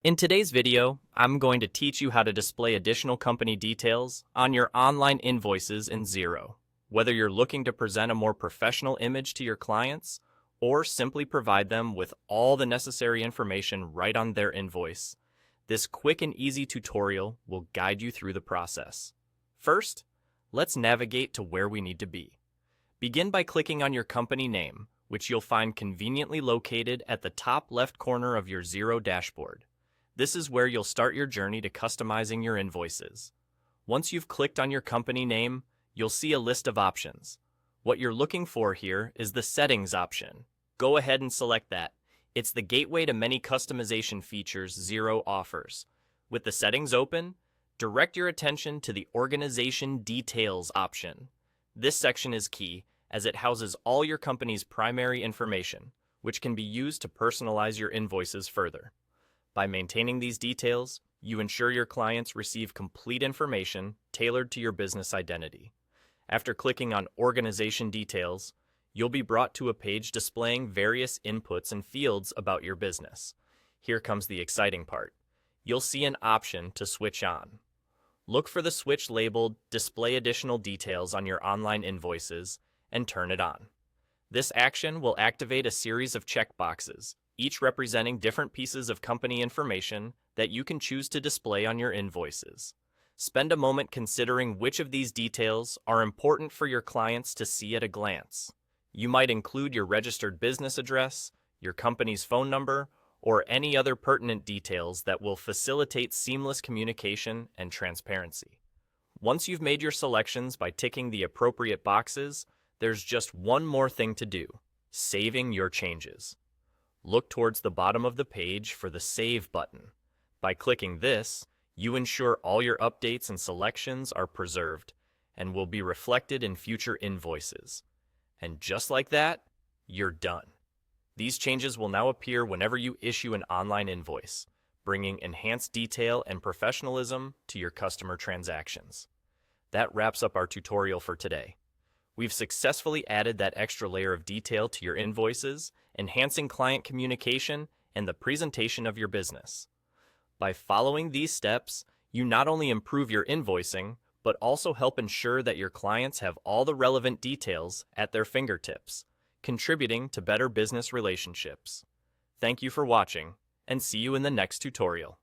In today's video, I'm going to teach you how to display additional company details on your online invoices in Xero. Whether you're looking to present a more professional image to your clients or simply provide them with all the necessary information right on their invoice, this quick and easy tutorial will guide you through the process. First, let's navigate to where we need to be. Begin by clicking on your company name, which you'll find conveniently located at the top left corner of your Xero dashboard. This is where you'll start your journey to customizing your invoices. Once you've clicked on your company name, you'll see a list of options. What you're looking for here is the Settings option. Go ahead and select that. It's the gateway to many customization features Xero offers. With the settings open, direct your attention to the Organization Details option. This section is key as it houses all your company's primary information, which can be used to personalize your invoices further. By maintaining these details, you ensure your clients receive complete information tailored to your business identity. After clicking on Organization Details, you'll be brought to a page displaying various inputs and fields about your business. Here comes the exciting part. You'll see an option to switch on. Look for the switch labeled Display Additional Details on your online invoices and turn it on. This action will activate a series of checkboxes, each representing different pieces of company information that you can choose to display on your invoices. Spend a moment considering which of these details are important for your clients to see at a glance. You might include your registered business address, your company's phone number, or any other pertinent details that will facilitate seamless communication and transparency. Once you've made your selections by ticking the appropriate boxes, there's just one more thing to do: saving your changes. Look towards the bottom of the page for the Save button. By clicking this, you ensure all your updates and selections are preserved and will be reflected in future invoices. And just like that, you're done. These changes will now appear whenever you issue an online invoice, bringing enhanced detail and professionalism to your customer transactions. That wraps up our tutorial for today. We've successfully added that extra layer of detail to your invoices, enhancing client communication and the presentation of your business. By following these steps, you not only improve your invoicing, but also help ensure that your clients have all the relevant details at their fingertips, contributing to better business relationships. Thank you for watching, and see you in the next tutorial.